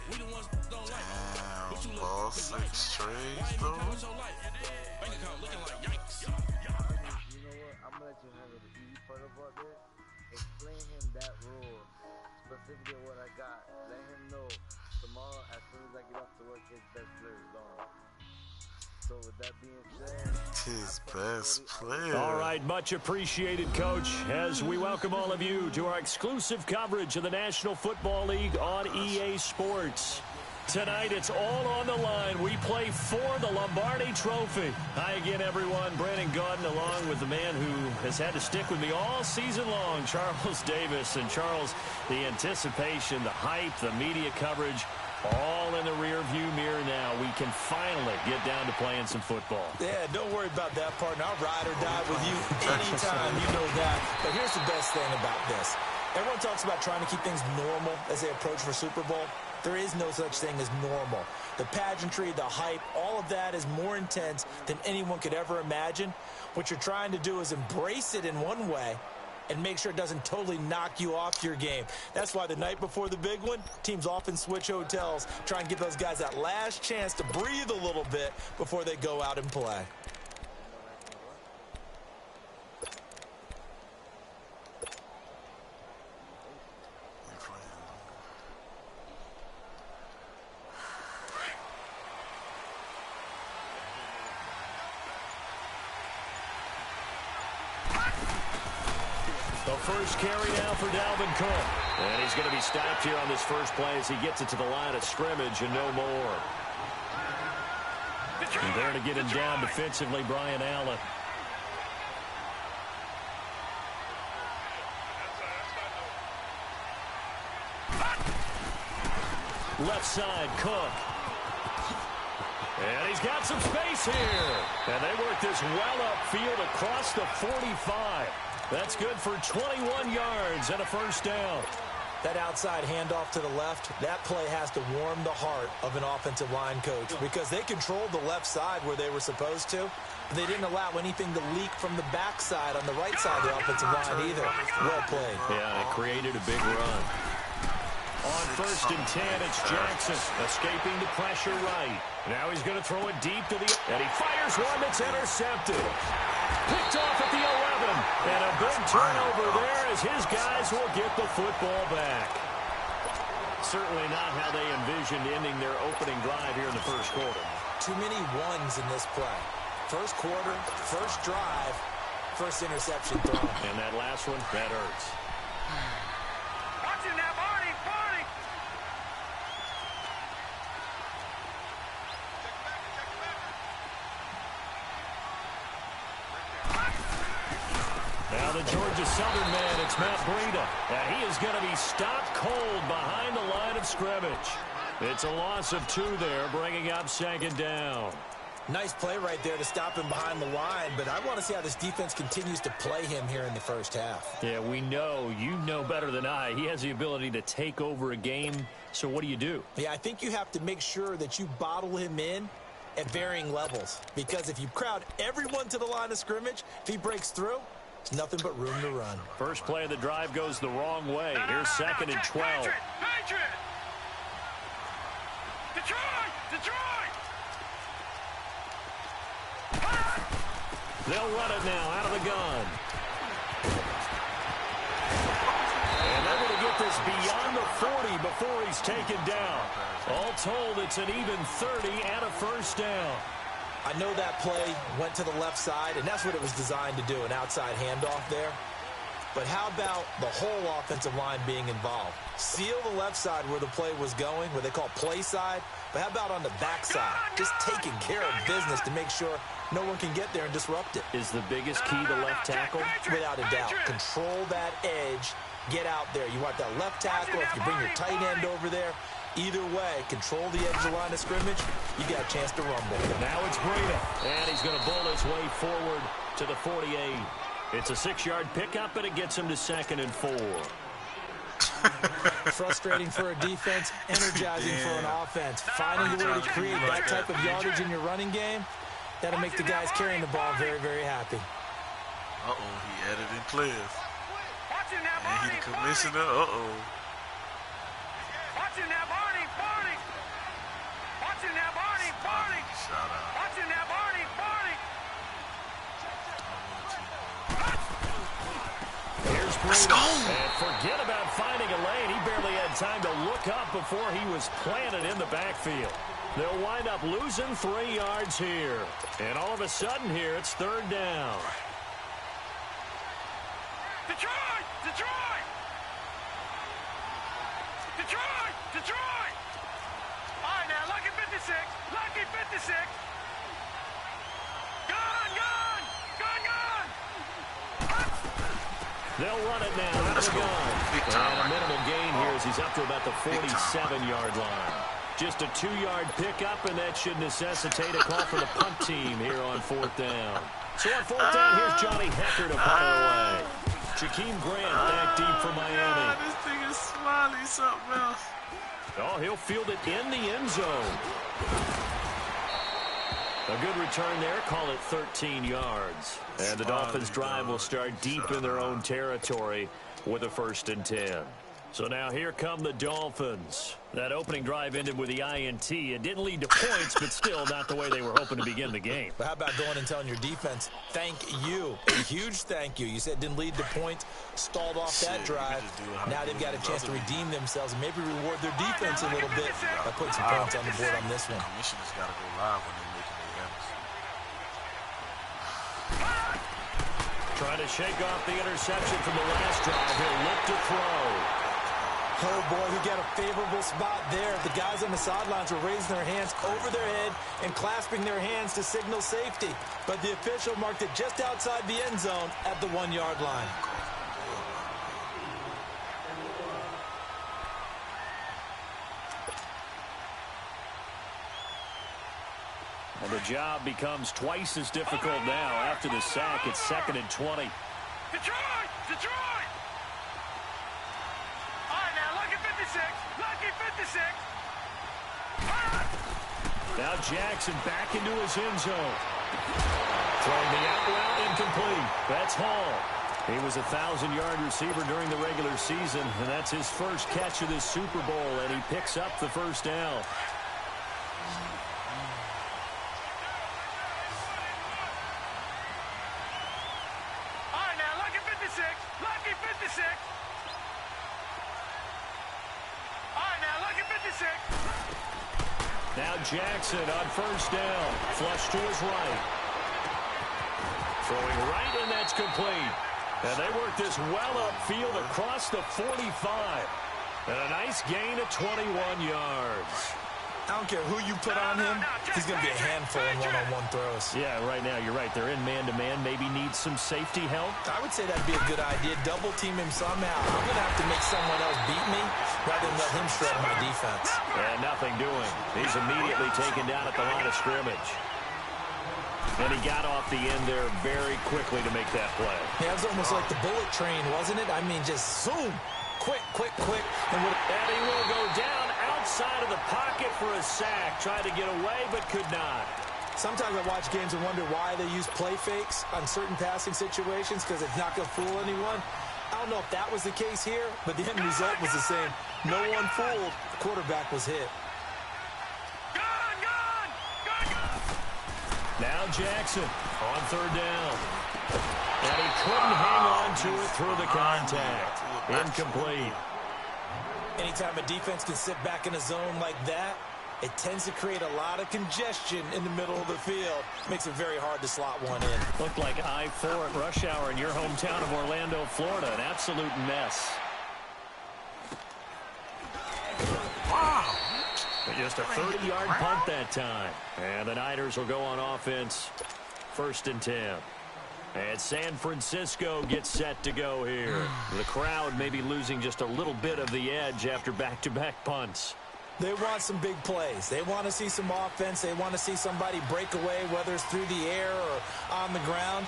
Damn, ball 6 trades, though. You know what? I'm gonna let you handle the easy part about this. Explain him that rule, specifically what I got. Let him know tomorrow as soon as I get off to work, his best player is gone. So with that being said, His best player. All right, much appreciated, Coach, as we welcome all of you to our exclusive coverage of the National Football League on EA Sports. Tonight, it's all on the line. We play for the Lombardi Trophy. Hi again, everyone. Brandon Gaudin along with the man who has had to stick with me all season long, Charles Davis. And, Charles, the anticipation, the hype, the media coverage, all in the rear-view mirror now. We can finally get down to playing some football. Yeah, don't worry about that, partner. I'll ride or die with you anytime, you know that. But here's the best thing about this. Everyone talks about trying to keep things normal as they approach for Super Bowl. There is no such thing as normal. The pageantry, the hype, all of that is more intense than anyone could ever imagine. What you're trying to do is embrace it in one way and make sure it doesn't totally knock you off your game. That's why the night before the big one, teams often switch hotels, try and give those guys that last chance to breathe a little bit before they go out and play. The first carry now for Dalvin Cook. And he's going to be stopped here on this first play as he gets it to the line of scrimmage and no more. And there to get him down defensively, Brian Allen. Left side, Cook. And he's got some space here. And they work this well upfield across the 45. That's good for 21 yards and a first down. That outside handoff to the left, that play has to warm the heart of an offensive line coach because they controlled the left side where they were supposed to. But they didn't allow anything to leak from the backside on the right side of the offensive line either. Well played. Yeah, it created a big run. On 1st and 10, it's Jackson escaping the pressure right. Now he's going to throw it deep to the... And he fires one that's intercepted. Picked off at the 11. And a big turnover there as his guys will get the football back. Certainly not how they envisioned ending their opening drive here in the first quarter. Too many ones in this play. First quarter, first drive, first interception thrown. And that last one, that hurts. Watching that Barney, Barney. Now the Georgia Southern man, it's Matt Breida. And he is going to be stopped cold behind the line of scrimmage. It's a loss of 2 there, bringing up 2nd down. Nice play right there to stop him behind the line, but I want to see how this defense continues to play him here in the first half. Yeah, we know. You know better than I. He has the ability to take over a game, so what do? Yeah, I think you have to make sure that you bottle him in at varying levels, because if you crowd everyone to the line of scrimmage, if he breaks through, it's nothing but room to run. First play of the drive goes the wrong way. Here's 2nd and 12. Patriot! Detroit! They'll run it now out of the gun. And they're going to get this beyond the 40 before he's taken down. All told, it's an even 30 and a first down. I know that play went to the left side, and that's what it was designed to do, an outside handoff there. But how about the whole offensive line being involved? Seal the left side where the play was going, what they call play side. But how about on the back side? Just taking care of business to make sure no one can get there and disrupt it. Is the biggest key the left tackle? Without a doubt. Control that edge. Get out there. You want that left tackle. If you bring your tight end over there, either way, control the edge of the line of scrimmage, you got a chance to rumble. Now it's Breida. And he's going to bowl his way forward to the 48. It's a 6-yard pickup, and it gets him to 2nd and 4. Frustrating for a defense, energizing for an offense. Finding a way to create that type of yardage in your running game, that'll make the guys carrying the ball very, very happy. Uh-oh, he added in players. And he the commissioner, Watching that Barney. Let's go. And forget about finding a lane. He barely had time to look up before he was planted in the backfield. They'll wind up losing 3 yards here. And all of a sudden here, it's 3rd down. Detroit! Detroit! Detroit! Detroit! All right, now, lucky 56. Lucky 56. Gone! Gone! Gone! Gone! They'll run it now. Let's They're go. gone. Big time, And a right? minimal gain here as he's up to about the Big time. 47-yard line. Just a 2-yard pickup, and that should necessitate a call for the punt team here on 4th down. So on 4th down, here's Johnny Hecker to punt it away. Jakeem Grant back deep for Miami. This thing is Smiley something else. Oh, he'll field it in the end zone. A good return there. Call it 13 yards. And the Dolphins' drive will start deep in their own territory with a 1st and 10. So now here come the Dolphins. That opening drive ended with the INT. It didn't lead to points, but still not the way they were hoping to begin the game. But how about going and telling your defense, thank you, a huge thank you. You said it didn't lead to points, stalled off that drive. Now they've got a chance to redeem themselves and maybe reward their defense a little bit by putting some points on the board on this one. Commissioners got to go live when they're making their errors. Trying to shake off the interception from the last drive. He'll look to throw. Oh, boy, he got a favorable spot there. The guys on the sidelines were raising their hands over their head and clasping their hands to signal safety. But the official marked it just outside the end zone at the 1-yard line. And the job becomes twice as difficult now. After the sack, it's 2nd and 20. Detroit! Detroit! All right, now, lucky 56. Lucky 56. Now Jackson back into his end zone. Throwing the out route incomplete. That's Hall. He was a 1,000-yard receiver during the regular season, and that's his first catch of this Super Bowl, and he picks up the 1st down. All right, now, lucky 56. Lucky 56. All right, now, lucky 56. Now Jackson on 1st down. Flush to his right. Throwing right, and that's complete. And they work this well upfield across the 45. And a nice gain of 21 yards. I don't care who you put on him, he's going to be a handful in one-on-one throws. Yeah, right now, you're right. They're in man-to-man. Maybe needs some safety help. I would say that'd be a good idea. Double team him somehow. I'm going to have to make someone else beat me rather than let him shred my defense. And nothing doing. He's immediately taken down at the line of scrimmage. And he got off the end there very quickly to make that play. Yeah, it was almost like the bullet train, wasn't it? I mean, just zoom. Quick, quick, quick. And he will go down outside of the pocket for a sack. Tried to get away, but could not. Sometimes I watch games and wonder why they use play fakes on certain passing situations because it's not going to fool anyone. I don't know if that was the case here, but the end result was the same. No one fooled. The quarterback was hit. Now Jackson on 3rd down. And he couldn't hang on to it through the contact. Incomplete. Anytime a defense can sit back in a zone like that, it tends to create a lot of congestion in the middle of the field. Makes it very hard to slot one in. Looked like I-4 at rush hour in your hometown of Orlando, Florida. An absolute mess. Wow. But just a 30-yard punt that time. And the Niners will go on offense. 1st and 10. And San Francisco gets set to go here. The crowd may be losing just a little bit of the edge after back-to-back punts. They want some big plays. They want to see some offense. They want to see somebody break away, whether it's through the air or on the ground.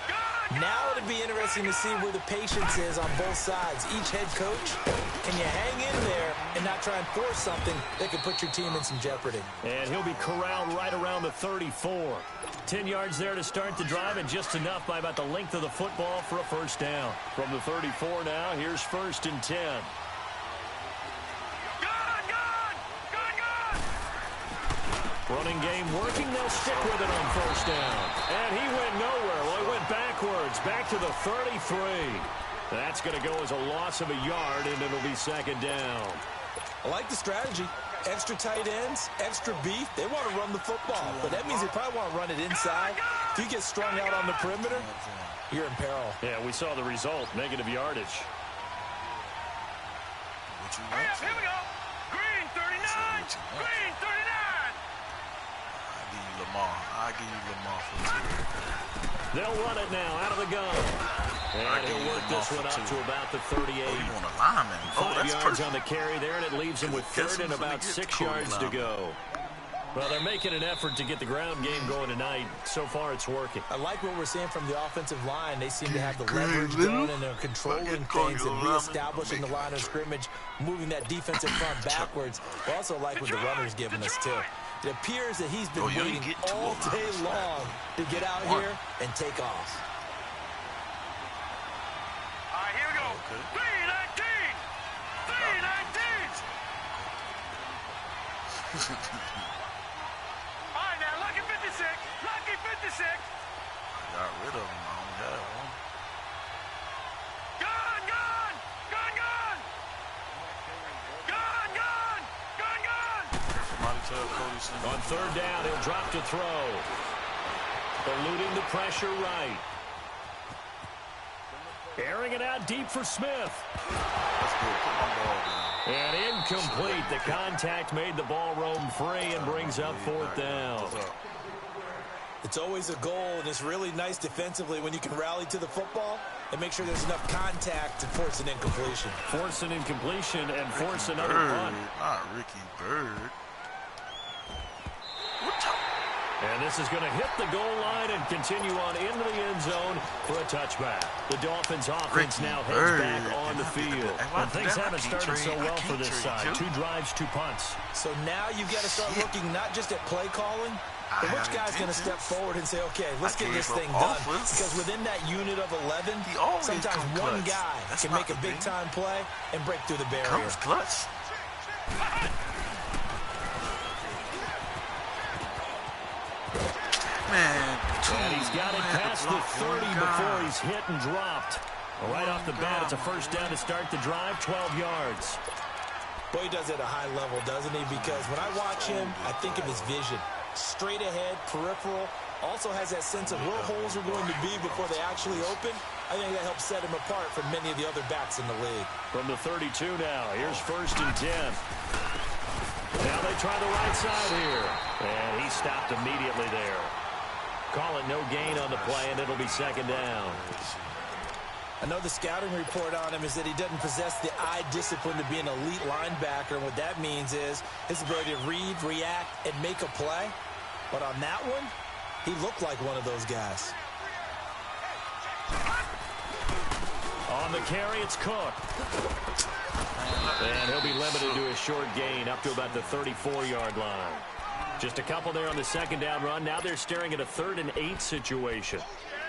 Now it'd be interesting to see where the patience is on both sides. Each head coach, can you hang in there and not try and force something that could put your team in some jeopardy? And he'll be corralled right around the 34. 10 yards there to start the drive, and just enough by about the length of the football for a 1st down. From the 34 now, here's 1st and 10. Running game working. They'll stick with it on 1st down. And he went nowhere. Well, he went backwards. Back to the 33. That's going to go as a loss of a yard, and it'll be second down. I like the strategy. Extra tight ends, extra beef. They want to run the football, but that means they probably want to run it inside. If you get strung out on the perimeter, you're in peril. Yeah, we saw the result, negative yardage. What you want? Here we go. Green 39. Green 39. I'll give you Lamar for 2. They'll run it now out of the gun. And he'll work this one up to about the 38. Oh, you want a lineman? 5 yards on the carry there, and it leaves him with third and about 6 yards to go. Well, they're making an effort to get the ground game going tonight. So far, it's working. I like what we're seeing from the offensive line. They seem to have the leverage going, and they're controlling things and reestablishing the line of scrimmage, moving that defensive front backwards. I also like what the runner's giving us, too. It appears that he's been waiting all day long to get out here and take off. All right, here we go. 319. 319. All right, now, lucky 56. Lucky 56. Got rid of him. I only had one. Gun, gun. Gun, gun. Gun, gun. Gun, gun. Somebody tell Cody something. On third down, he'll drop to throw. Eluding the pressure right. Airing it out deep for Smith. That's good. Put my ball down. And incomplete. The contact made the ball roam free and brings up fourth down. It's always a goal, and it's really nice defensively when you can rally to the football and make sure there's enough contact to force an incompletion. Force an incompletion and force Ricky another Bird, punt. not Ricky Bird. And this is going to hit the goal line and continue on into the end zone for a touchback. The Dolphins offense now heads back on the field. And things haven't started so well for this side. 2 drives, 2 punts. So now you've got to start looking not just at play calling, but which guy's going to step forward and say, okay, let's get this thing done. Because within that unit of 11, sometimes one guy can make a big-time play and break through the barrier. Clutch. Man, and he's got it past the 30 before he's hit and dropped. Right off the bat, it's a first down to start the drive, 12 yards. Boy, he does it at a high level, doesn't he? Because when I watch him, I think of his vision. Straight ahead, peripheral, also has that sense of where holes are going to be before they actually open. I think that helps set him apart from many of the other backs in the league. From the 32 now, here's 1st and 10. Now they try the right side here. And he stopped immediately there. Call it no gain on the play, and it'll be second down. I know the scouting report on him is that he doesn't possess the eye discipline to be an elite linebacker, and what that means is his ability to read, react, and make a play. But on that one, he looked like one of those guys. On the carry, it's Cook. And he'll be limited to a short gain up to about the 34-yard line. Just a couple there on the second down run. Now they're staring at a 3rd and 8 situation.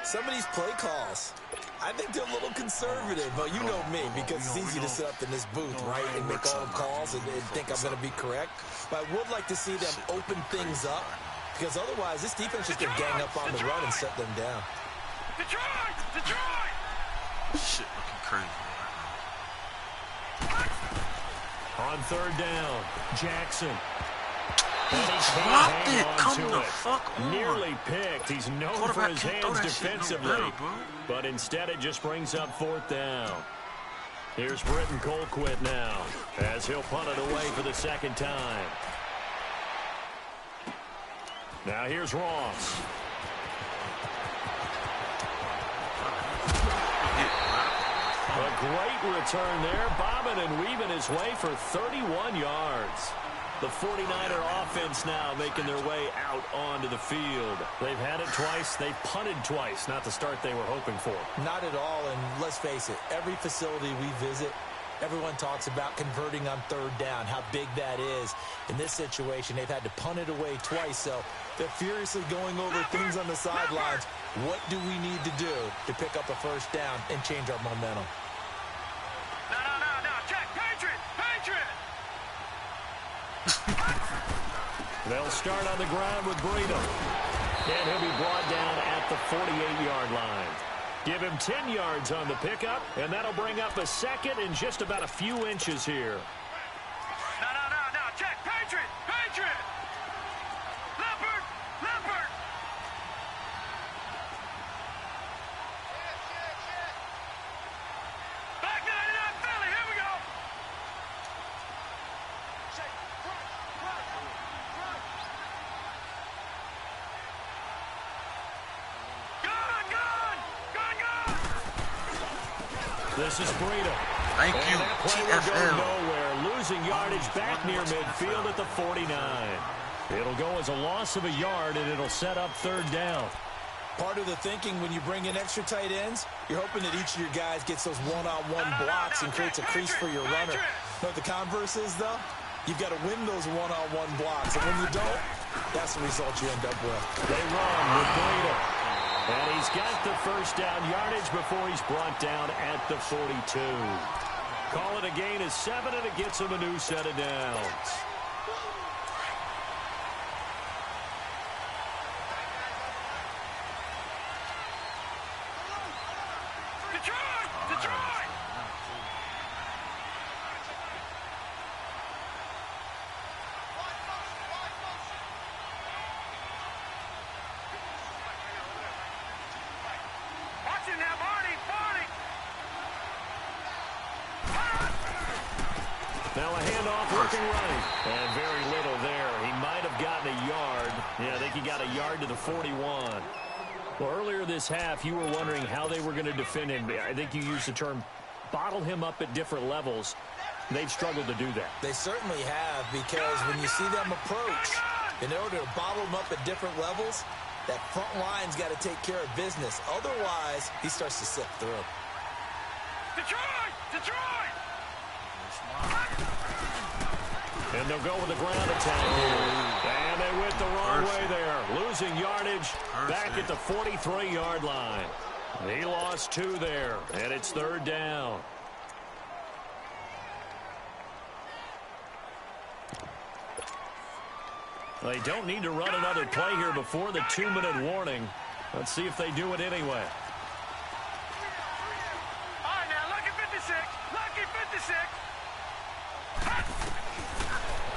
Some of these play calls, I think they're a little conservative, but you know me, because it's easy to sit up in this booth, right, and make all the calls and think I'm going to be correct. But I would like to see them open things up, because otherwise this defense is going to gang up on the run and shut them down. Detroit! Detroit! Shit looking crazy right now. On third down, Jackson. Dropped it. Come the fuck on. Nearly picked. He's known for his hands defensively. But instead it just brings up 4th down. Here's Britton Colquitt now as he'll punt it away for the second time. Now here's Ross. A great return there, bobbing and weaving his way for 31 yards. The 49er offense now making their way out onto the field. They've had it twice. They've punted twice. Not the start they were hoping for. Not at all, and let's face it, every facility we visit, everyone talks about converting on 3rd down, how big that is. In this situation, they've had to punt it away twice, so they're furiously going over things on the sidelines. What do we need to do to pick up a 1st down and change our momentum? No. Check. Patriot! Patriot! They'll start on the ground with Breedham. And he'll be brought down at the 48-yard line. Give him 10 yards on the pickup, and that'll bring up a second in just about a few inches here. No. Check. Patriot. Leopard. Back to 99 Philly. Here we go. This is Breida. Thank you, And that play will go TFL. nowhere, losing yardage back near midfield at the 49. It'll go as a loss of a yard, and it'll set up third down. Part of the thinking when you bring in extra tight ends, you're hoping that each of your guys gets those one-on-one blocks and creates a crease for your runner. But the converse is, though, you've got to win those one-on-one blocks. And when you don't, that's the result you end up with. They run with Breida. And he's got the first down yardage before he's brought down at the 42. Call it a gain of 7, and it gets him a new set of downs. Detroit! Watch it now, Barney! Now a handoff looking right. And very little there. He might have gotten a yard. Yeah, I think he got a yard to the 41. Well, earlier this half, you were wondering how they were going to defend him. I think you used the term bottle him up at different levels. They've struggled to do that. They certainly have, because when you see them approach, in order to bottle them up at different levels, that front line's got to take care of business. Otherwise, he starts to sift through. Detroit! And they'll go with the ground attack here. And they went the wrong way there. Losing yardage back at the 43-yard line. He lost 2 there, and it's third down. They don't need to run another play here before the 2-minute warning. Let's see if they do it anyway. All right, now, lucky 56.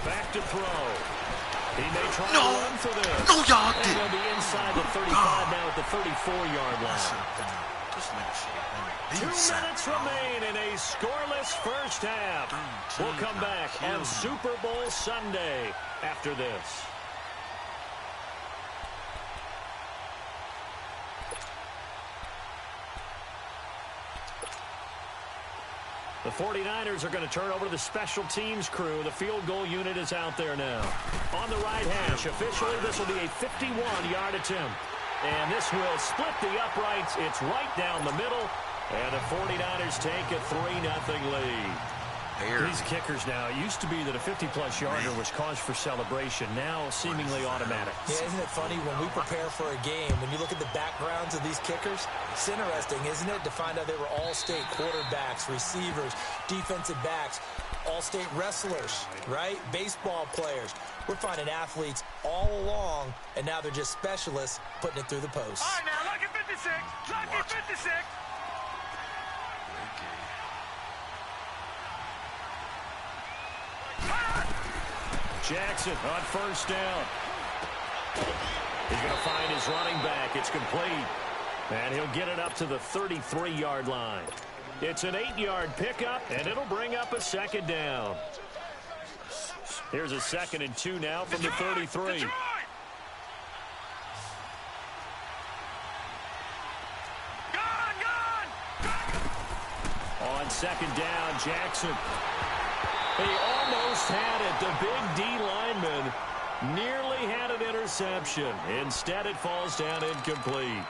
Back to throw. He may try to run for this. No, y'all And didn't. they'll be inside the 35 now at the 34-yard line. This nigga shit. 2 minutes remain in a scoreless first half. We'll come back on Super Bowl Sunday after this. The 49ers are going to turn over to the special teams crew. The field goal unit is out there now. On the right hash, officially, this will be a 51-yard attempt. And this will split the uprights. It's right down the middle. And the 49ers take a 3-0 lead. These kickers now, it used to be that a 50-plus yarder was cause for celebration. Now seemingly automatic. Yeah, isn't it funny when we prepare for a game, when you look at the backgrounds of these kickers, it's interesting, isn't it, to find out they were all-state quarterbacks, receivers, defensive backs, all-state wrestlers, right? Baseball players. We're finding athletes all along, and now they're just specialists putting it through the post. All right, now, lucky 56. Lucky 56. Jackson on first down. He's going to find his running back. It's complete. And he'll get it up to the 33-yard line. It's an 8-yard pickup, and it'll bring up a second down. Here's a 2nd and 2 now from the 33. Detroit! On second down, Jackson. He almost had it. The big D lineman nearly had an interception. Instead, it falls down incomplete.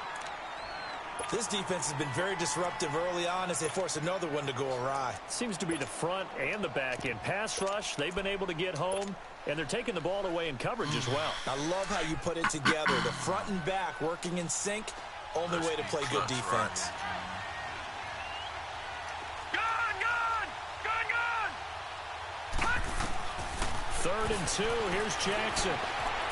This defense has been very disruptive early on as they force another one to go awry. Seems to be the front and the back end. Pass rush, they've been able to get home, and they're taking the ball away in coverage as well. I love how you put it together. The front and back working in sync. Only way to play good defense. Third and 2, here's Jackson.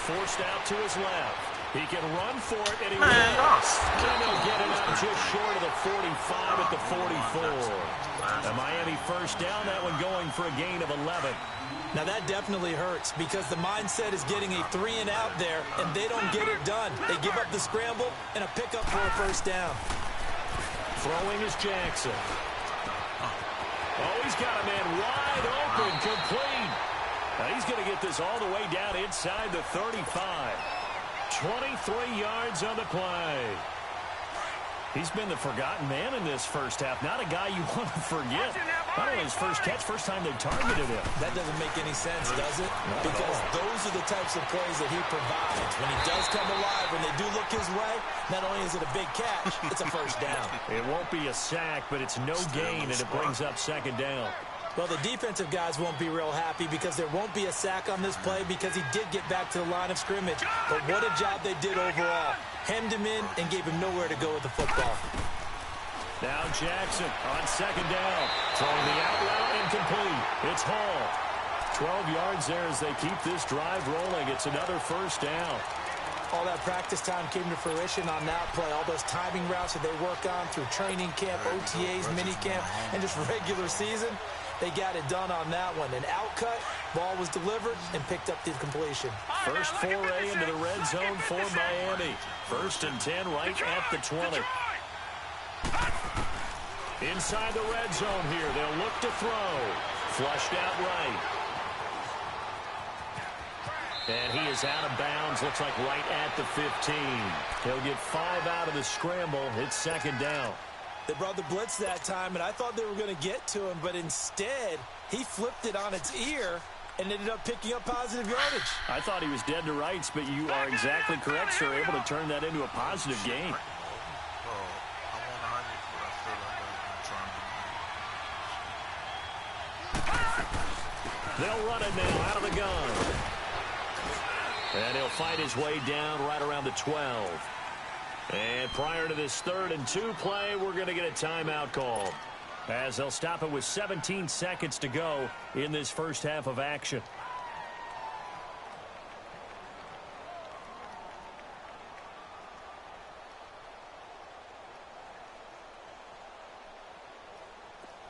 Forced out to his left. He can run for it, and he will. And they'll get it out just short of the 45 at the 44. The Miami first down, that one going for a gain of 11. Now that definitely hurts because the mindset is getting a 3 and out there, and they don't get it done. They give up the scramble and a pickup for a first down. Throwing is Jackson. Oh, he's got a man wide open, complete. Now he's going to get this all the way down inside the 35. 23 yards on the play. He's been the forgotten man in this first half. Not a guy you want to forget. Not only his first catch, first time they targeted him. That doesn't make any sense, does it? Because those are the types of plays that he provides. When he does come alive, when they do look his way, not only is it a big catch, it's a first down. It won't be a sack, but it's no gain, and it brings up second down. Well, the defensive guys won't be real happy because there won't be a sack on this play because he did get back to the line of scrimmage. But what a job they did overall. Hemmed him in and gave him nowhere to go with the football. Now Jackson on second down. Throwing the out route incomplete. It's Hall. 12 yards there as they keep this drive rolling. It's another first down. All that practice time came to fruition on that play. All those timing routes that they work on through training camp, OTAs, minicamp, and just regular season. They got it done on that one. An out cut, ball was delivered, and picked up the completion. First foray into the red zone for Miami. 1st and 10 right at the 20. Inside the red zone here. They'll look to throw. Flushed out right. And he is out of bounds. Looks like right at the 15. He'll get 5 out of the scramble. It's second down. They brought the blitz that time, and I thought they were going to get to him, but instead, he flipped it on its ear and ended up picking up positive yardage. I thought he was dead to rights, but you are exactly correct, sir. Able to turn that into a positive gain. They'll run it now out of the gun. And he'll fight his way down right around the 12. And prior to this 3rd and 2 play, we're going to get a timeout called, as they'll stop it with 17 seconds to go in this first half of action.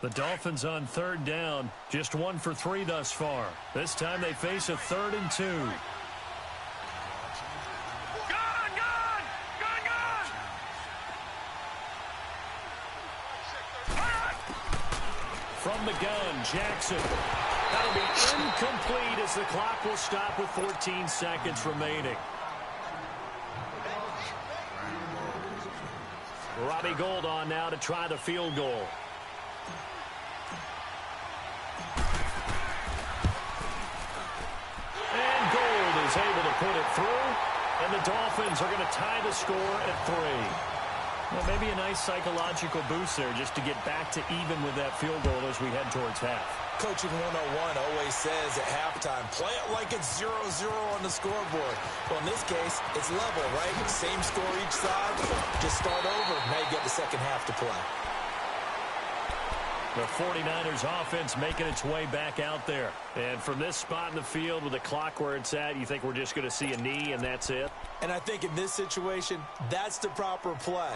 The Dolphins on 3rd down, just 1 for 3 thus far. This time they face a 3rd and 2. From the gun, Jackson. That'll be incomplete as the clock will stop with 14 seconds remaining. Robbie Gould on now to try the field goal. And Gould is able to put it through, and the Dolphins are going to tie the score at 3. Well, maybe a nice psychological boost there just to get back to even with that field goal as we head towards half. Coaching 101 always says at halftime, play it like it's 0-0 on the scoreboard. Well, in this case, it's level, right? Same score each side. Just start over. Now you get the second half to play. The 49ers offense making its way back out there. And from this spot in the field with the clock where it's at, you think we're just going to see a knee and that's it? And I think in this situation, that's the proper play.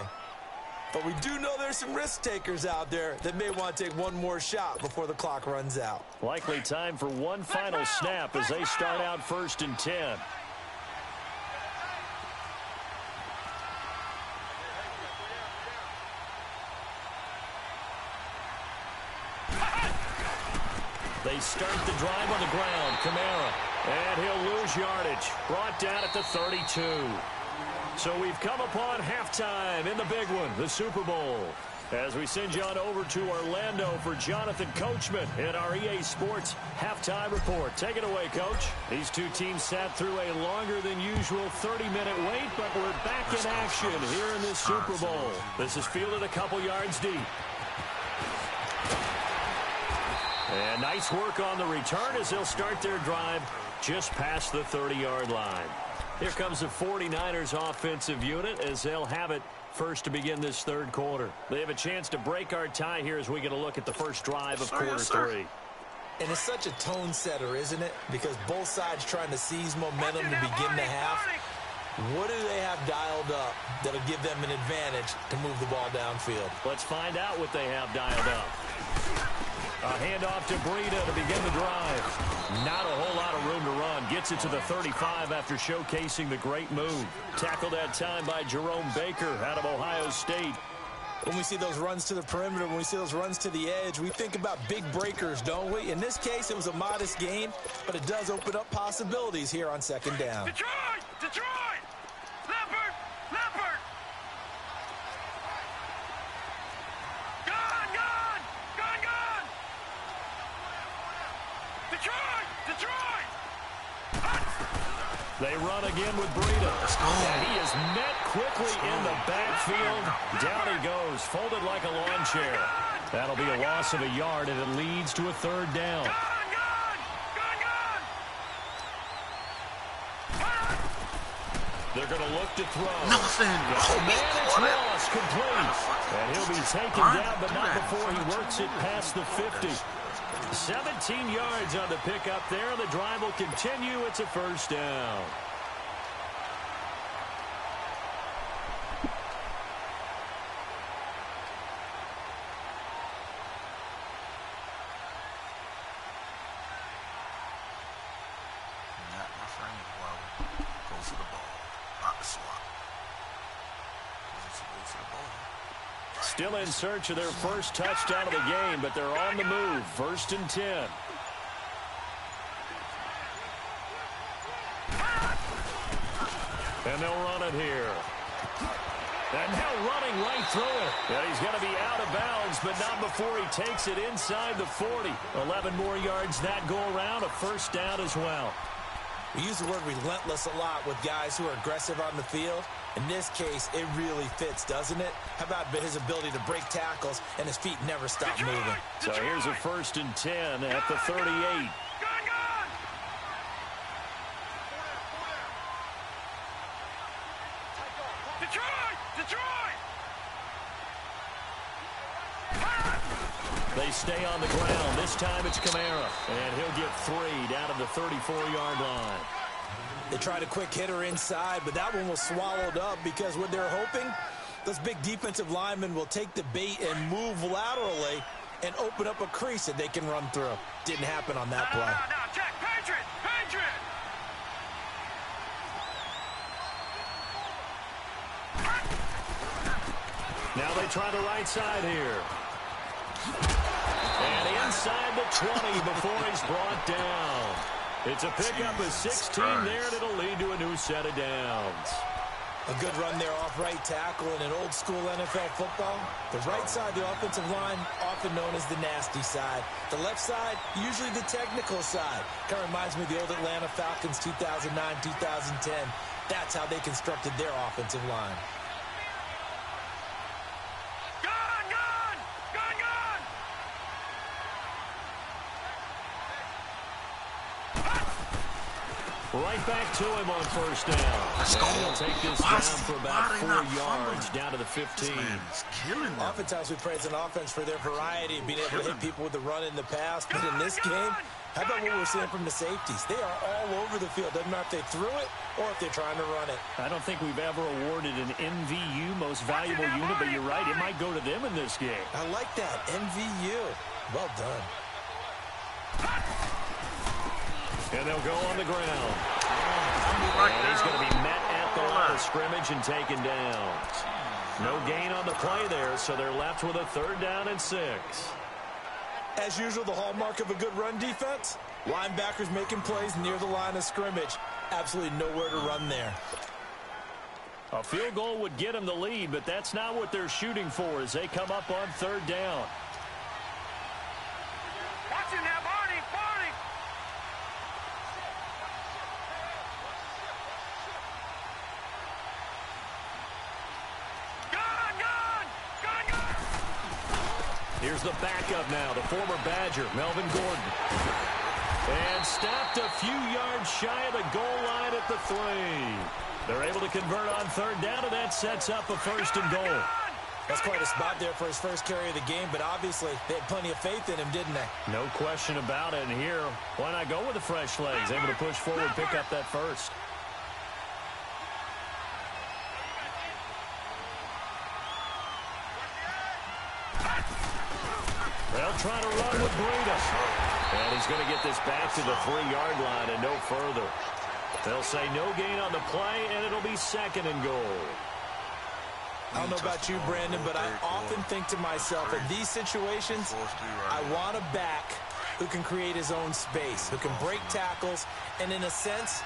But we do know there's some risk takers out there that may want to take one more shot before the clock runs out. Likely time for one final snap as they start out 1st and 10. They start the drive on the ground. Kamara. And he'll lose yardage. Brought down at the 32. So we've come upon halftime in the big one, the Super Bowl. As we send you on over to Orlando for Jonathan Coachman in our EA Sports Halftime Report. Take it away, Coach. These two teams sat through a longer than usual 30-minute wait, but we're back in action here in this Super Bowl. This is fielded a couple yards deep. And nice work on the return as they'll start their drive just past the 30-yard line. Here comes the 49ers offensive unit as they'll have it first to begin this 3rd quarter. They have a chance to break our tie here as we get a look at the first drive of quarter 3. And it's such a tone setter, isn't it? Because both sides trying to seize momentum to begin the half. What do they have dialed up that'll give them an advantage to move the ball downfield? Let's find out what they have dialed up. A handoff to Breida to begin the drive. Not a whole lot of room to run. Gets it to the 35 after showcasing the great move. Tackled that time by Jerome Baker out of Ohio State. When we see those runs to the perimeter, when we see those runs to the edge, we think about big breakers, don't we? In this case, it was a modest gain, but it does open up possibilities here on second down. Detroit! Detroit! Leopard! Leopard! Gone! Gone! Gone! Gone! Detroit! Detroit! They run again with Breida. And he is met quickly in the backfield. Down he goes, folded like a lawn chair. That'll be a loss of a yard, and it leads to a third down. Gone! Gone! Gone! Gone! They're going to look to throw. Nothing. Managed loss complete. And he'll be taken down, but not before he works it past the 50. 17 yards on the pickup there. The drive will continue. It's a first down. That, my friend, is why we go for the ball, not the swat. Because it's a go for the ball. Still in search of their first touchdown of the game, but they're on the move. First and 10. And they'll run it here. And now running right through it. And he's going to be out of bounds, but not before he takes it inside the 40. 11 more yards that go around. A first down as well. We use the word relentless a lot with guys who are aggressive on the field. In this case, it really fits, doesn't it? How about his ability to break tackles and his feet never stop moving? So here's a first and 10 at the 38. Gone! Gone! Detroit! Detroit! They stay on the ground. This time it's Kamara. And he'll get 3 down to the 34-yard line. They tried a quick hitter inside, but that one was swallowed up because what they're hoping, those big defensive linemen will take the bait and move laterally and open up a crease that they can run through. Didn't happen on that play. No, check. Patriot! Patriot! Now they try the right side here. And inside the 20 before he's brought down. It's a pickup of 16 there, and it'll lead to a new set of downs. A good run there off right tackle in an old-school NFL football. The right side, the offensive line, often known as the nasty side. The left side, usually the technical side. Kind of reminds me of the old Atlanta Falcons 2009-2010. That's how they constructed their offensive line. Gone! Gone! Gone! Gone! Right back to him on first down. Let's go. And he'll take this down for about 4 yards down to the 15. It's killing them. Oftentimes we praise an offense for their variety of being able to hit people with the run in the past. But in this game, how about what we're seeing from the safeties? They are all over the field. Doesn't matter if they threw it or if they're trying to run it. I don't think we've ever awarded an MVU, most valuable unit, but you're right, it might go to them in this game. I like that. MVU. Well done. And they'll go on the ground. And he's going to be met at the line of scrimmage and taken down. No gain on the play there, so they're left with a 3rd down and 6. As usual, the hallmark of a good run defense, linebackers making plays near the line of scrimmage. Absolutely nowhere to run there. A field goal would get them the lead, but that's not what they're shooting for as they come up on 3rd down. Watch him now, Barney! Barney! Gone! Gone! Gone! Gone! Here's the backup now, the former Badger, Melvin Gordon. And stopped a few yards shy of the goal line at the 3. They're able to convert on 3rd down, and that sets up a 1st and goal. That's quite a spot there for his first carry of the game, but obviously they had plenty of faith in him, didn't they? No question about it. And here, why not go with the fresh legs? Able to push forward, pick up that first. They'll try to run with Breida. And he's going to get this back to the 3-yard line and no further. They'll say no gain on the play, and it'll be 2nd and goal. I don't know about you, Brandon, but I often think to myself, in these situations, I want a back who can create his own space, who can break tackles, and in a sense,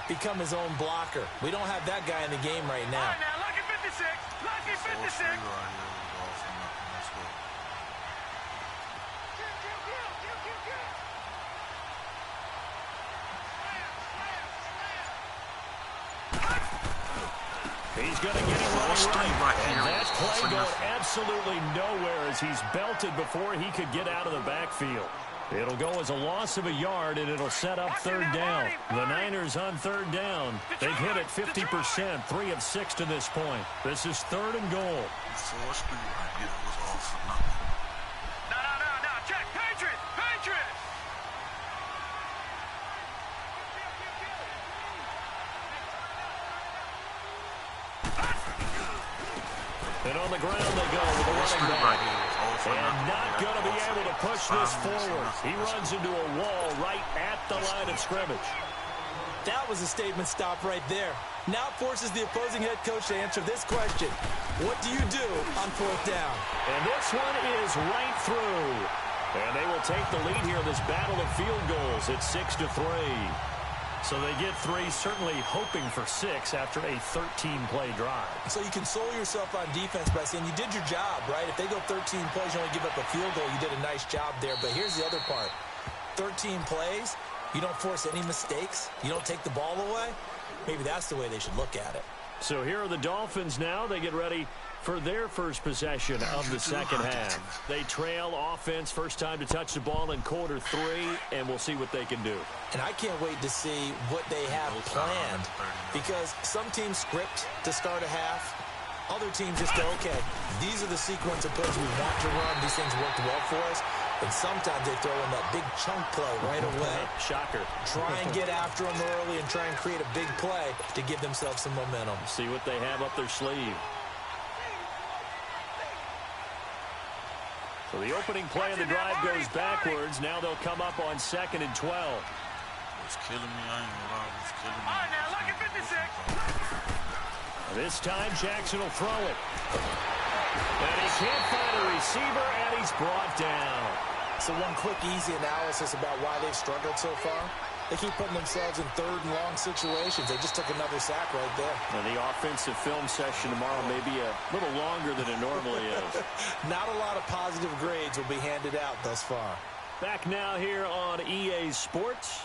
become his own blocker. We don't have that guy in the game right now. All right, now, lucky 56. Lucky 56. He's going to get him right. And that play going absolutely nowhere as he's belted before he could get out of the backfield. It'll go as a loss of a yard, and it'll set up 3rd down. The Niners on 3rd down. They've hit it 50%, 3 of 6 to this point. This is 3rd and goal. No, check. Patriots. And on the ground they go with the running back. And not going to be able to push this forward. He runs into a wall right at the line of scrimmage. That was a statement stop right there. Now forces the opposing head coach to answer this question. What do you do on 4th down? And this one is right through. And they will take the lead here in this battle of field goals. It's 6-3. So they get 3, certainly hoping for 6 after a 13-play drive. So you console yourself on defense by saying you did your job, right? If they go 13 plays, you only give up a field goal, you did a nice job there. But here's the other part. 13 plays, you don't force any mistakes, you don't take the ball away. Maybe that's the way they should look at it. So here are the Dolphins now. They get ready for their first possession of the second half. They trail offense, first time to touch the ball in quarter 3, and we'll see what they can do. And I can't wait to see what they have planned, because some teams script to start a half. Other teams just go, okay, these are the sequence of plays we want to run. These things worked well for us. And sometimes they throw in that big chunk play right away. Shocker. Try and get after them early and try and create a big play to give themselves some momentum. See what they have up their sleeve. So the opening play of the drive goes backwards. Now they'll come up on 2nd and 12. It's killing me. I ain't gonna lie. It's killing me. All right, now, lucky 56. This time Jackson will throw it. And he can't find a receiver, and he's brought down. So one quick, easy analysis about why they've struggled so far. They keep putting themselves in 3rd and long situations. They just took another sack right there. And the offensive film session tomorrow may be a little longer than it normally is. Not a lot of positive grades will be handed out thus far. Back now here on EA Sports.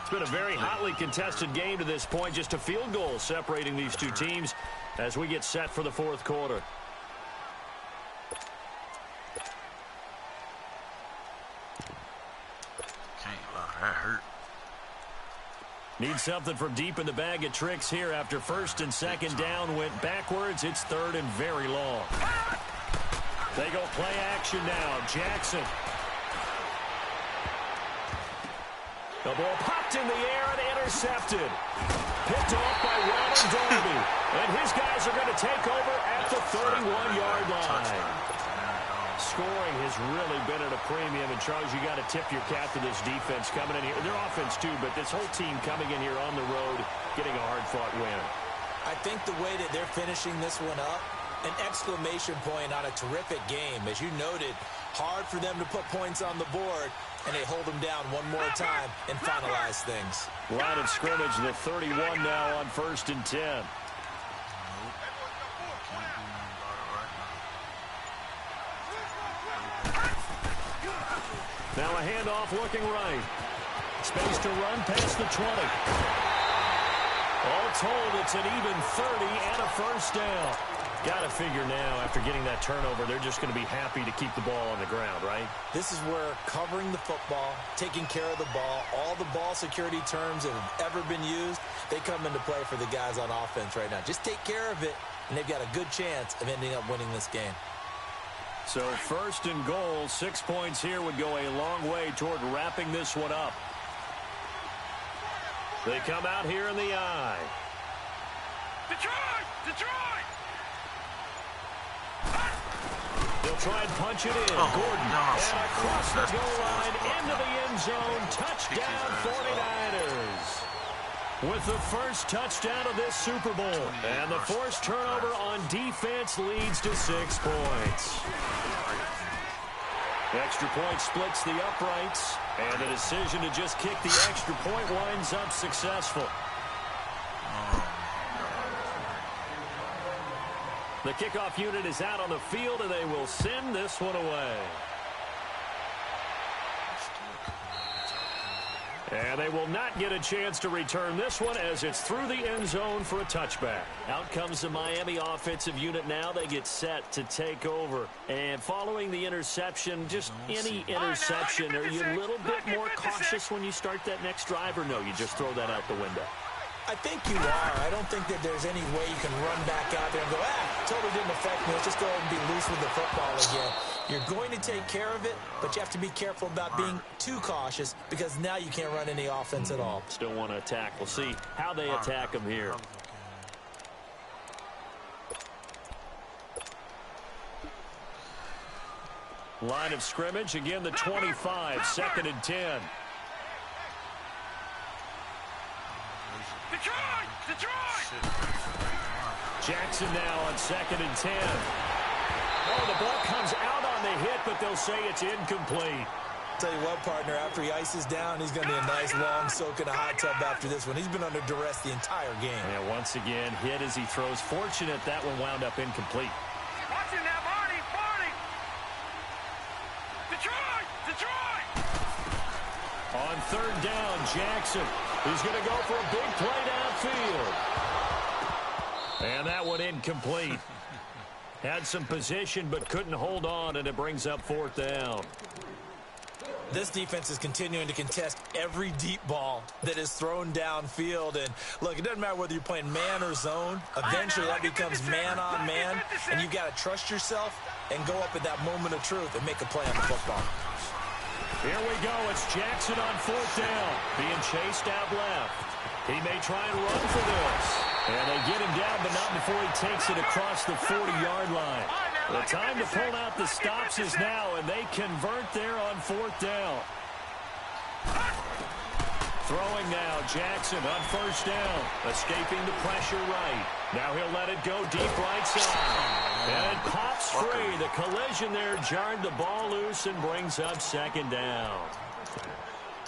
It's been a very hotly contested game to this point. Just a field goal separating these two teams as we get set for the 4th quarter. That hurt. Need something from deep in the bag of tricks here after 1st and 2nd down went backwards. It's 3rd and very long. They go play action now. Jackson. The ball popped in the air and intercepted. Picked off by Ronald Darby. And his guys are going to take over at the 31-yard line. Scoring has really been at a premium. And, Charles, you got to tip your cap to this defense coming in here. Their offense, too, but this whole team coming in here on the road, getting a hard-fought win. I think the way that they're finishing this one up, an exclamation point on a terrific game. As you noted, hard for them to put points on the board, and they hold them down one more time and finalize things. Line of scrimmage, the 31 now on 1st and 10. Now a handoff looking right. Space to run past the 20. All told, it's an even 30 and a first down. Got to figure now, after getting that turnover, they're just going to be happy to keep the ball on the ground, right? This is where covering the football, taking care of the ball, all the ball security terms that have ever been used, they come into play for the guys on offense right now. Just take care of it, and they've got a good chance of ending up winning this game. So 1st and goal, 6 points here would go a long way toward wrapping this one up. They come out here in the eye. Detroit! Detroit! They'll try and punch it in. Gordon, and across the goal line, into the end zone. Touchdown, 49ers. With the first touchdown of this Super Bowl. And the forced turnover on defense leads to 6 points. Extra point splits the uprights. And the decision to just kick the extra point winds up successful. The kickoff unit is out on the field, and they will send this one away. And they will not get a chance to return this one as it's through the end zone for a touchback. Out comes the Miami offensive unit now. They get set to take over. And following the interception, just any interception, are you a little bit more cautious when you start that next drive, or no, you just throw that out the window? I think you are. I don't think that there's any way you can run back out there and go, totally didn't affect me. Let's just go ahead and be loose with the football again. You're going to take care of it, but you have to be careful about being too cautious because now you can't run any offense at all. Still want to attack. We'll see how they attack them here. Line of scrimmage, again the 25, 2nd and 10. Detroit! Jackson now on 2nd and 10. Oh, the ball comes out on the hit, but they'll say it's incomplete. Tell you what, partner, after he ices down, he's going to be a nice long soak in a hot tub after this one. He's been under duress the entire game. And once again, hit as he throws. Fortunate that one wound up incomplete. Watching that, Barney! Detroit! On 3rd down, Jackson. He's going to go for a big play downfield. And that one incomplete. Had some position but couldn't hold on, and it brings up 4th down. This defense is continuing to contest every deep ball that is thrown downfield. And, look, it doesn't matter whether you're playing man or zone. Eventually that becomes man-on-man, and you've got to trust yourself and go up at that moment of truth and make a play on the football. Here we go. It's Jackson on 4th down. Being chased out left. He may try and run for this. And they get him down, but not before he takes it across the 40-yard line. The time to pull out the stops is now, and they convert there on 4th down. Throwing now, Jackson on 1st down. Escaping the pressure right. Now he'll let it go deep right side. And it pops free. The collision there jarred the ball loose and brings up 2nd down.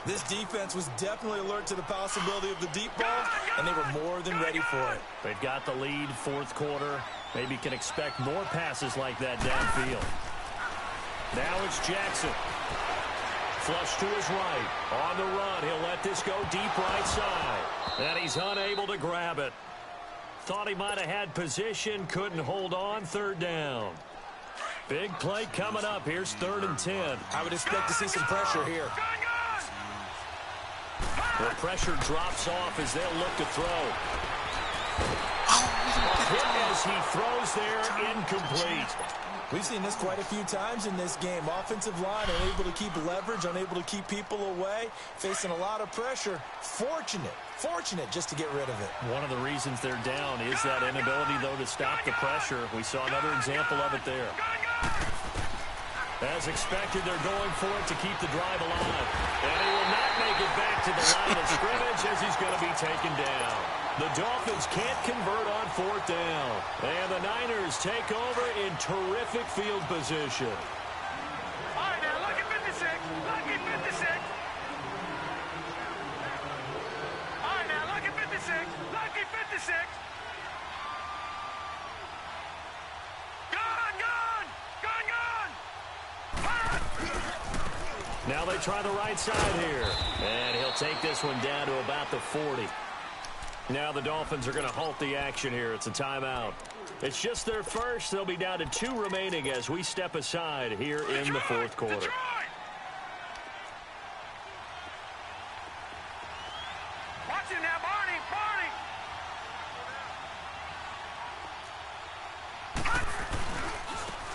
This defense was definitely alert to the possibility of the deep ball, and they were more than ready for it. They've got the lead, 4th quarter. Maybe can expect more passes like that downfield. Now it's Jackson. Flush to his right. On the run, he'll let this go deep right side. And he's unable to grab it. Thought he might have had position, couldn't hold on, 3rd down. Big play coming up. Here's 3rd and 10. I would expect to see some pressure here. The pressure drops off as they'll look to throw. Hit as he throws there, incomplete. We've seen this quite a few times in this game. Offensive line unable to keep leverage, unable to keep people away, facing a lot of pressure. Fortunate just to get rid of it. One of the reasons they're down is that inability, though, to stop the pressure. We saw another example of it there. As expected, they're going for it to keep the drive alive. And he will not make it back to the line of scrimmage as he's going to be taken down. The Dolphins can't convert on 4th down. And the Niners take over in terrific field position. All right, now, lucky 56. Lucky 56. All right, now, lucky 56. Lucky 56. Now they try the right side here. And he'll take this one down to about the 40. Now the Dolphins are going to halt the action here. It's a timeout. It's just their first. They'll be down to 2 remaining as we step aside here in the 4th quarter. Detroit! Watch it now, Barney!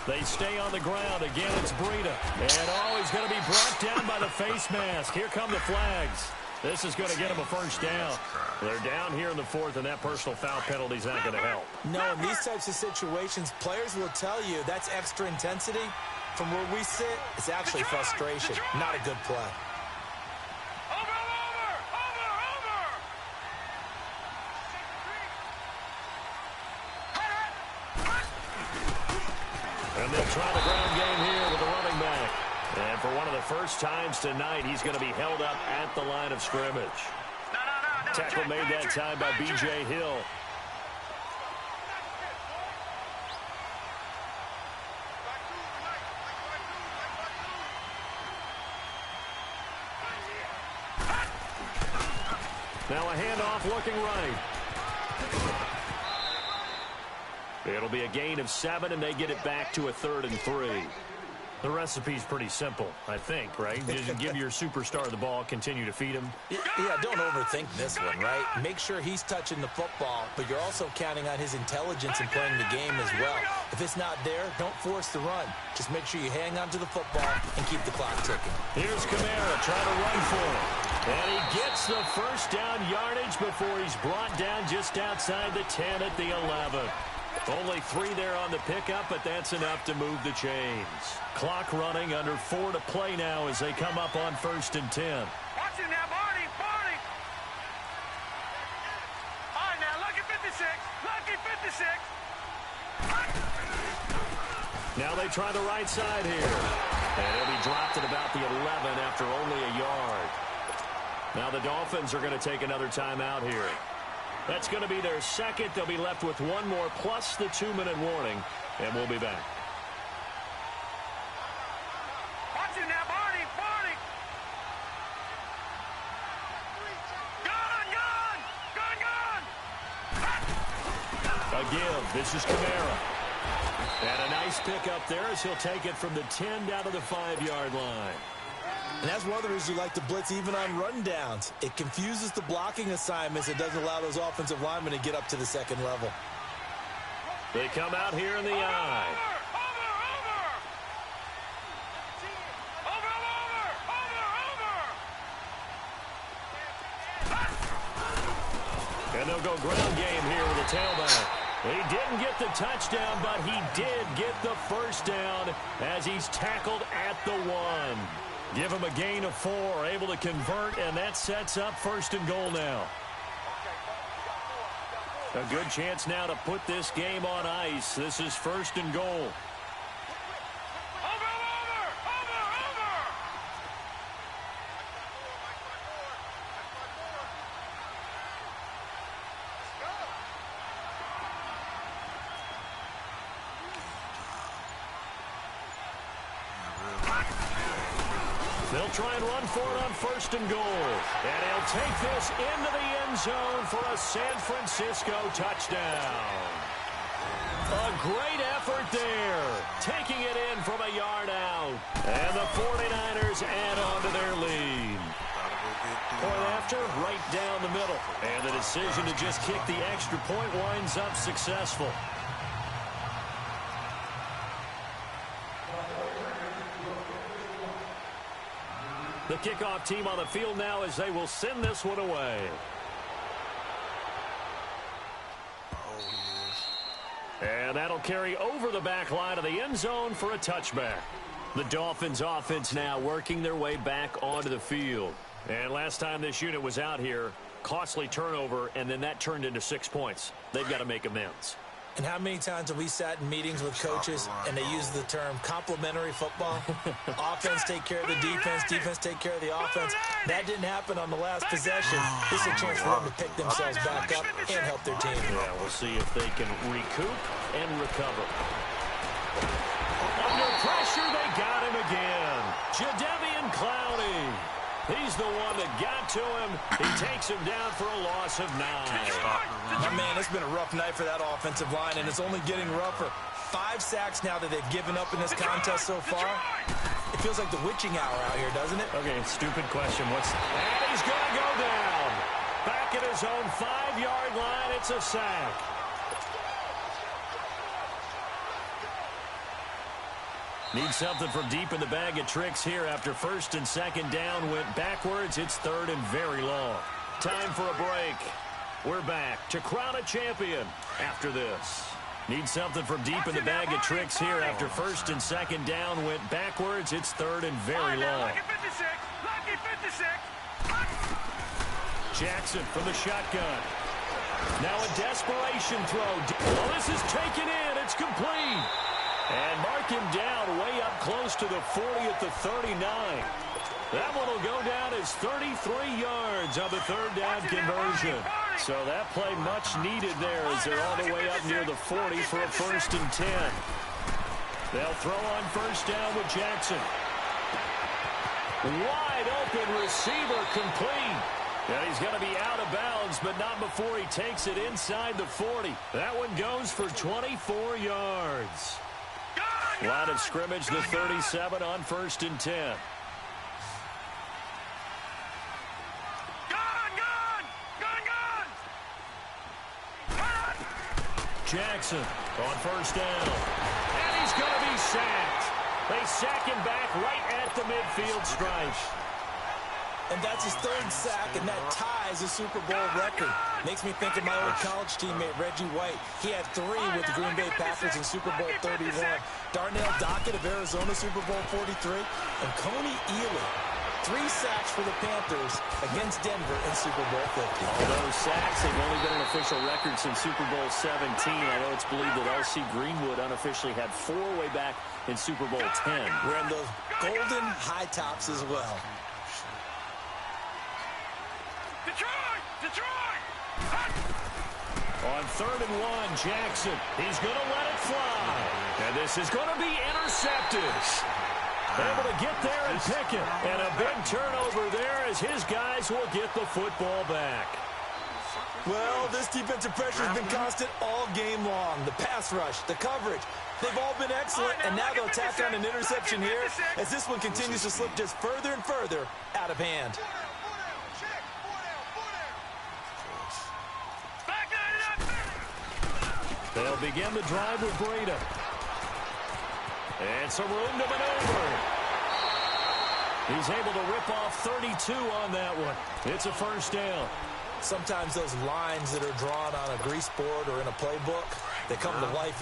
They stay on the ground. Again, it's Breida. And he's going to be brought down by the face mask. Here come the flags. This is going to get them a first down. They're down here in the fourth, and that personal foul penalty is not going to help. No, in these types of situations, players will tell you that's extra intensity. From where we sit, it's actually frustration, not a good play. And they'll try the ground game here with the running back. And for one of the first times tonight, he's going to be held up at the line of scrimmage. Tackle made that time by B.J. Hill. Now a handoff looking right. It'll be a gain of 7, and they get it back to a 3rd and 3. The recipe's pretty simple, I think, right? Just give your superstar the ball, continue to feed him. Yeah, don't overthink this one, right? Make sure he's touching the football, but you're also counting on his intelligence in playing the game as well. If it's not there, don't force the run. Just make sure you hang on to the football and keep the clock ticking. Here's Kamara trying to run for it. And he gets the first down yardage before he's brought down just outside the 10 at the 11. Only 3 there on the pickup, but that's enough to move the chains. Clock running, under 4 to play now as they come up on 1st and 10. Watch him now, Barney, Barney. All right, now, lucky 56, lucky 56. Now they try the right side here. And he'll be dropped at about the 11 after only a yard. Now the Dolphins are going to take another timeout here. That's going to be their second. They'll be left with 1 more plus the 2-minute warning, and we'll be back. Watch him now, Barney, Barney. Gun. A give. This is Kamara. And a nice pickup there as he'll take it from the 10 down to the 5-yard line. And that's one of the reasons you like to blitz even on rundowns. It confuses the blocking assignments. It doesn't allow those offensive linemen to get up to the second level. They come out here in the eye. And they'll go ground game here with a tailback. He didn't get the touchdown, but he did get the first down as he's tackled at the 1. Give him a gain of 4, able to convert, and that sets up 1st and goal now. A good chance now to put this game on ice. This is 1st and goal. They'll try and run for it on 1st and goal. And he'll take this into the end zone for a San Francisco touchdown. A great effort there. Taking it in from a yard out. And the 49ers add on to their lead. Point after, right down the middle. And the decision to just kick the extra point winds up successful. The kickoff team on the field now as they will send this one away. And that'll carry over the back line of the end zone for a touchback. The Dolphins offense now working their way back onto the field. And last time this unit was out here, costly turnover, and then that turned into 6 points. They've got to make amends. And how many times have we sat in meetings with coaches and they use the term complementary football? Offense take care of the defense, defense take care of the offense. That didn't happen on the last possession. This is a chance for them to pick themselves back up and help their team. Yeah, we'll see if they can recoup and recover. Under pressure, they got him again. Jadeveon Clowney. He's the one that got to him. He takes him down for a loss of 9. My man, it's been a rough night for that offensive line, and it's only getting rougher. 5 sacks now that they've given up in this contest so far. It feels like the witching hour out here, doesn't it? Okay, stupid question. And he's going to go down. Back at his own 5-yard line, it's a sack. Needs something from deep in the bag of tricks here after first and second down went backwards. It's third and very long. Time for a break. We're back to crown a champion after this. Needs something from deep in the bag of tricks here after first and second down went backwards. It's third and very long. Lucky 56. Lucky 56. Jackson from the shotgun. Now a desperation throw. Well, this is taken in. It's complete. And mark him down way up close to the 40 at the 39. That one will go down as 33 yards on the third down conversion. So that play much needed there as they're all the way up near the 40 for a first and 10. They'll throw on first down with Jackson. Wide open receiver complete. And he's going to be out of bounds, but not before he takes it inside the 40. That one goes for 24 yards. Line of scrimmage, the 37 on first and 10. Jackson on first down. And he's going to be sacked. They sack him back right at the midfield stripe. And that's his third sack, and that ties a Super Bowl record. Makes me think of my old college teammate, Reggie White. He had 3 with the Green Bay Packers in Super Bowl 31. Darnell Dockett of Arizona, Super Bowl 43. And Coney Ealy, 3 sacks for the Panthers against Denver in Super Bowl 50. All those sacks have only been an official record since Super Bowl 17. I know it's believed that L.C. Greenwood unofficially had 4 way back in Super Bowl 10. Wearing those golden high tops as well. Detroit! On third and 1, Jackson. He's going to let it fly. And this is going to be intercepted. Able to get there and pick it. And a big turnover there as his guys will get the football back. Well, this defensive pressure has been constant all game long. The pass rush, the coverage, they've all been excellent. And now they'll tack on an interception here as this one continues to slip just further and further out of hand. They'll begin the drive with Breda. And some room to maneuver. He's able to rip off 32 on that one. It's a first down. Sometimes those lines that are drawn on a grease board or in a playbook, they come to life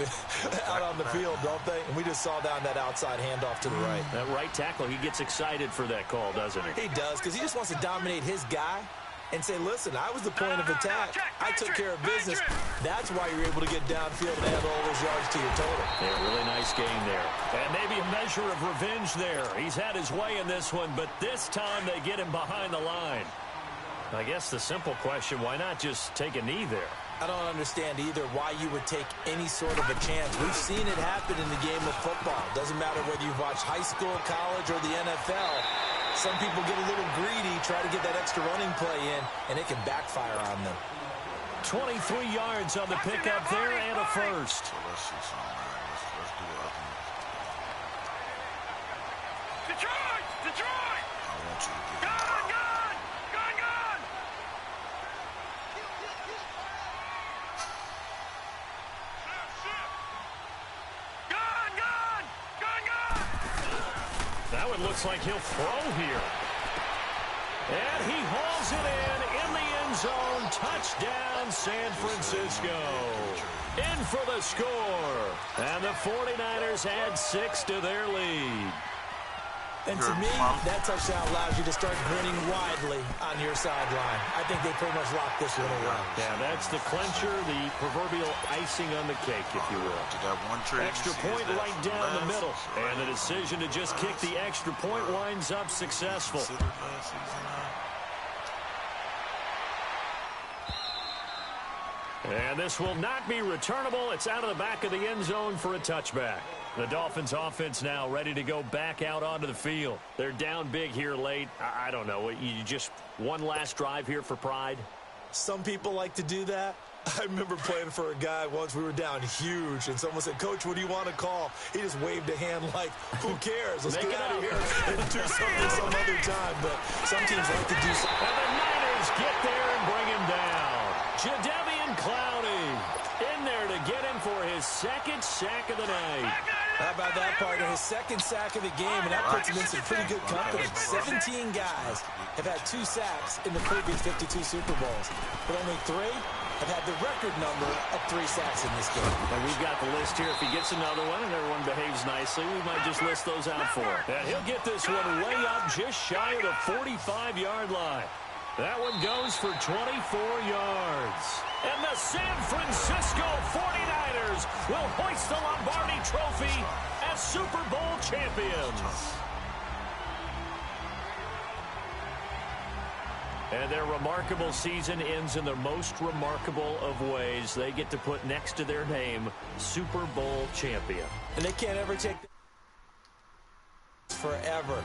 out on the field, don't they? And we just saw down that outside handoff to the right. That right tackle, he gets excited for that call, doesn't he? He does, because he just wants to dominate his guy and say, listen, I was the point of attack. I took care of business. That's why you're able to get downfield and add all those yards to your total. Yeah, really nice game there. And maybe a measure of revenge there. He's had his way in this one, but this time they get him behind the line. I guess the simple question, why not just take a knee there? I don't understand either why you would take any sort of a chance. We've seen it happen in the game of football. Doesn't matter whether you've watched high school, college, or the NFL. Some people get a little greedy, try to get that extra running play in, and it can backfire on them. 23 yards on the pickup there and a first. So let's see something, man. Let's do it. Detroit! I want you to get Gun! That one looks like he'll throw here. And he hauls it in the end zone. Touchdown, San Francisco. In for the score. And the 49ers add 6 to their lead. And to me, that touchdown allows you to start grinning widely on your sideline. I think they pretty much locked this one away. Yeah, that's the clincher, the proverbial icing on the cake, if you will. Extra point right down the middle. And the decision to just kick the extra point winds up successful. And this will not be returnable. It's out of the back of the end zone for a touchback. The Dolphins offense now ready to go back out onto the field. They're down big here late. I don't know. You just one last drive here for pride? Some people like to do that. I remember playing for a guy once. We were down huge, and someone said, Coach, what do you want to call? He just waved a hand like, who cares? Let's get out of here and do something some other time. But some teams like to do something. And the Niners get there and bring him down. Jadeveon Clowney in there to get him for his second sack of the night. How about that, partner? His second sack of the game, and that puts him in some pretty good company. 17 guys have had 2 sacks in the previous 52 Super Bowls, but only 3 have had the record number of 3 sacks in this game. And we've got the list here. If he gets another one and everyone behaves nicely, we might just list those out for him. And he'll get this one way up just shy of the 45-yard line. That one goes for 24 yards. And the San Francisco 49ers will hoist the Lombardi Trophy as Super Bowl champions. And their remarkable season ends in the most remarkable of ways. They get to put next to their name, Super Bowl champion. And they can't ever take forever.